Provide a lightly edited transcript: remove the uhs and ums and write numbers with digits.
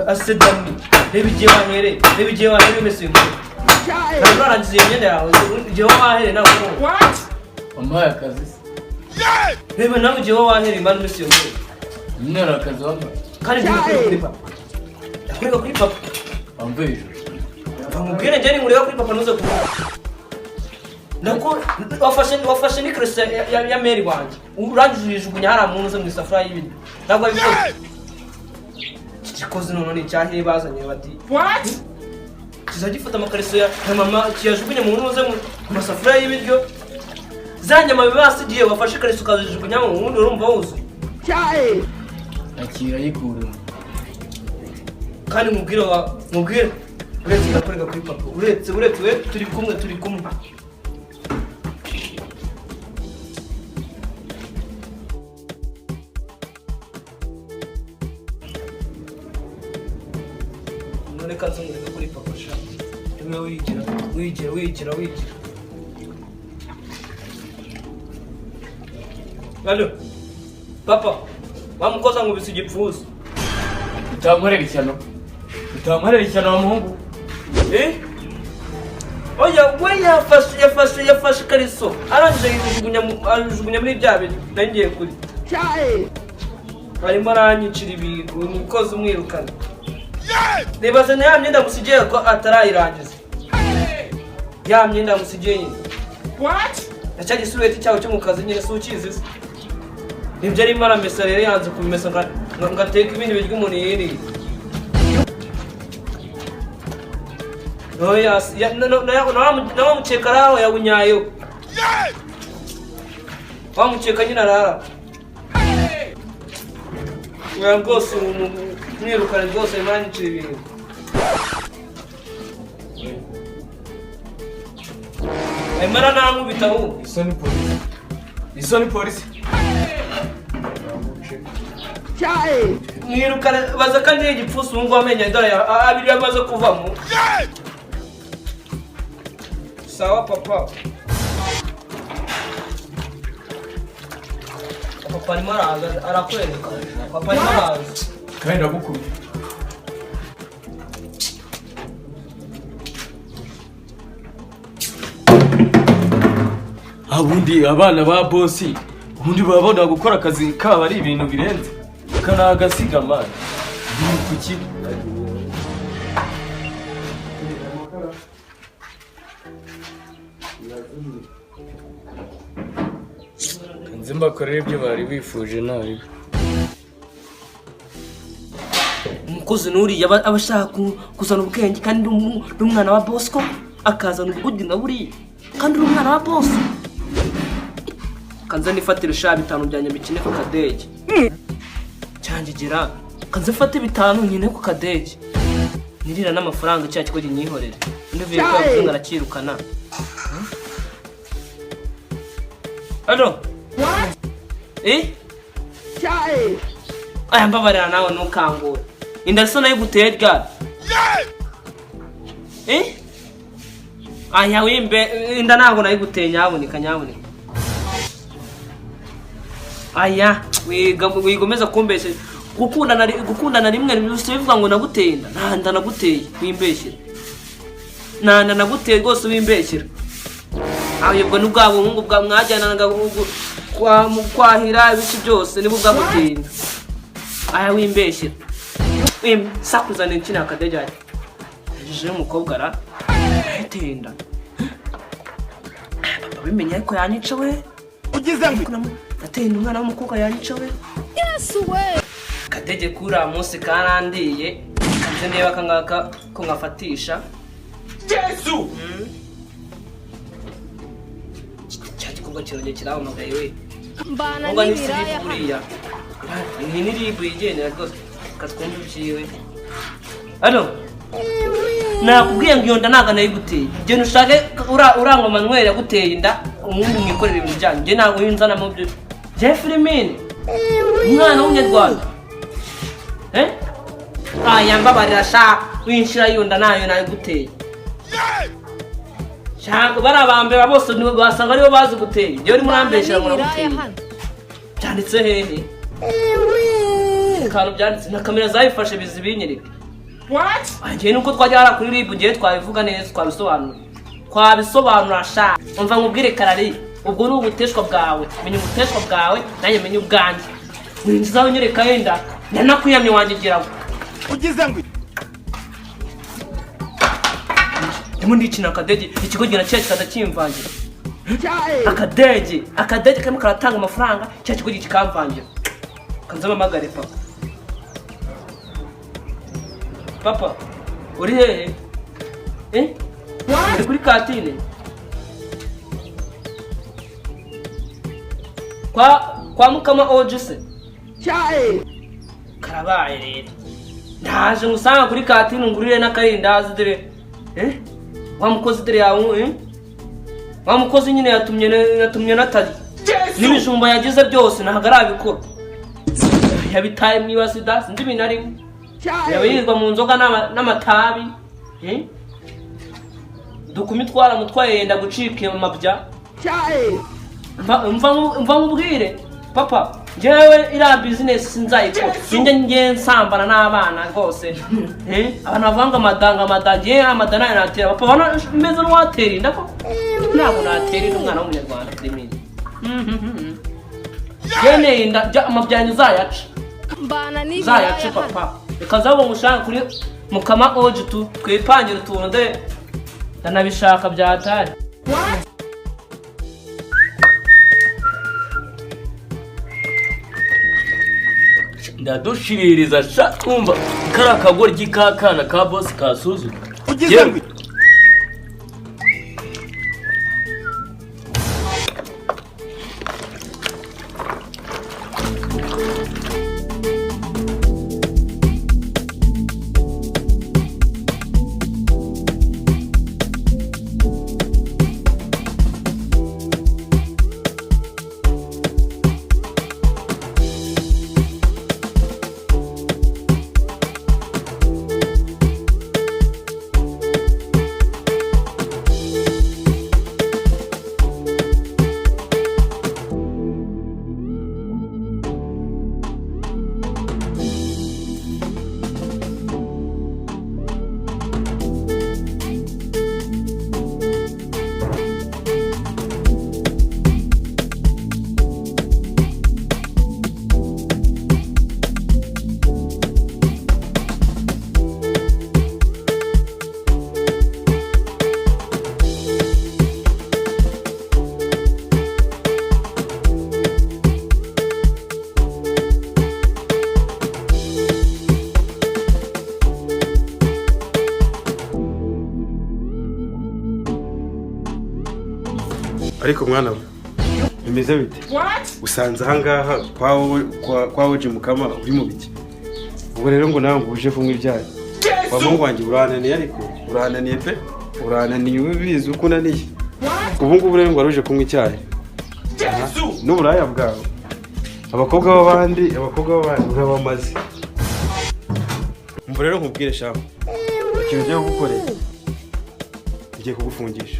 asedami nebigiye wahere mesimbo narangize imyenda yawe igihe wahere nawe What? Wampaye akazi. reba nawe igihe wahere imana mesimbo Nera akazi wampa. kandi ndikuri kuri papa ndakuriga kuri papa Wamveje. bamubwire njye ngureba kuri papa nuze kuvuga nako wafashe ni krista ya Mary wanje urangije uyijugunya hari amuntu uze mu isafuriya y'ibintu ntabwo abikoze kikoze none ni cyahe bazanye bati What? kizagifata amakariso ya mama kiyajugunya mu ntuze mu masafuriya y'ibiryo zanyama bibasigiye wafashe kariso ukazijugunya mu wundi urumva wuzuye Yateye. Akira yikura. kandi mubwire uretse ndakorega kuri papa uretse we turi kumwe none kanze ngurega kuri papa sha rimwe wigira Allo papa bamukoza ngo bisige ipfuza Utamwerera ishyano wa muhungu. Oya we yafashe kariso arangije yijugunya muri bya bintu nangiye kuri Yateye. arimo aranyicira ibintu umukozi umwirukana nibaze na ya myenda musigiye ko atarayirangiza ya myenda musigiye nyine What? nacya gisubeti cyawe cyo mu kazi nyine si ukizi se nibyo arimo aramesa rero yanze kubimesa ngateka ibindi biryo umuntu yiriye oya nawamukeka araho yawunyayo wamukeka nyine arara oya rwose mwirukane rwose mwanyicira ibintu emara namubita ahubwo Iso ni polisi. Yateye. mwirukane baza kandi igipfusi ubu ngubu amenya dore abiri yamaze kuvamo sawa papa papa arimo araza arakwereka papa arimo araza Kandi ndagukunda. Abundi abana ba bosi ubundi babona gukora akazi kaba ari ibintu birenze kanagasiga amana ni kuki nzi mbakorera ibyo bari bifuje nabi umukozi n'uriya aba ashaka kuzana ubwenge kandi n'umwana wa Bosco akazana ubugudi na buriya kandi uri umwana wa boss kanza nifatira sha 5 bya nyamikine ku kadege cyangigira kanza fate 5 nyine ku kadege nirira n'amafaranga cya kigo ginyihorere ndivuye ko yafunga arakirukana Allo What? Yateye. aya mbabarira nawe ntukangure inda so nayo guteye ryari aya wimbe inda ntabwo nayo guteye nyaboneka aya wigomeza kumbeshe gukundana rimwe bivuga ngo naguteye inda nta naguteye wimbeshyira nta naguteye rwose wimbeshyira ahubwo n'ubwabo hungu bwa mwajyanaga kwahira ibice byose nibo bwaguteye inda aya wimbeshyira sakuzana ikina akadege ati je umukobwa ara ahiteye inda papa bimenya ko yanyica we Ugize ngo ateye umwana w'umukobwa yanyica we Yesu we. kadege kura munsi karandiye nje ndeba kangaka ko ngafatisha Yesu. cyagikobwa kironye kiramagaye we mbana ngo n'ibiraya buriya ni niribu yigendera rwose katwumva ibyiwe Allo nakubwiye ngo iyo nda ntago nayiguteye genda ushake urangwa Manuel yaguteye inda umuntu mwikorera ibintu byanyu nge ntabwo yinzana mu byo Firimine umwana w'umunyarwanda yambabarira sha winshira yunda nayo nayiguteye shaka barabambera bose nibo basanga aribo bazi guteye iyo uri murambeshera muraguteye byanditse hehe kantu byanditse na kamera zayifashe bizibinyereka What? Angiye nuko twajya kuri RIB ngiye twabivuga neza twabisobanura sha umva nkubwire karari ubwo ni ubuteshwa bwawe menya ubuteshwa bwawe nanjye menya ubwanjye winjiza unyereka yenda nanakuyamye wanjye girago Ugize ngo ndimo ndikina akadege ikigo gira cyacu kadakimvangira Yateye. akadege kamwe karatanga amafaranga cya kigo gikamvangira kanzama magare papa uri hehe uri kuri katine kwa mukama ojuse Yateye. karabaye rero ndaje ngusanga kuri katine ngurire n'akarindazi dere wa mukozi dere yawe wa mukozi nyine yatumye natari n'ibijumba yagize byose ntagarabikora yabitaye mwibasida sinzi binari yabirizwa mu nzoga n'amatabi dukumi twaramutwaye yenda gucika amabya mva mubwire papa njyewe iriya business sinzayikora njye nsambana n'abana rwose abantu bavanga amadanga amadana natera papa meze n'uwatera inda ko ntabwo natera inda umwana w'umunyarwanda Firimine yene inda amabyanyu zayaca zayaca papa reka nzabo ngushaka kuri mukama oji twipangira utuntu de ndanabishaka byatari ndadushiririza sha umva kara kagoryi kakana ka boss kasuzu Ugize ngo ariko mwana we bimeze bite usanze ahangaha kwa oji mukama uri mu biki ubwo rero ngo nawe nguje kunywa ibyayi wa mungu wanjye urananiye ariko urananiye pe urananiye ubizi uko unaniye ubu ngubu rero ngo waruje kunywa icyayi n'uburaya bwawe abakobwa b'abandi urabamaze umva rero nkubwire shaho ikintu ugiye kugukorera ugiye kugufungisha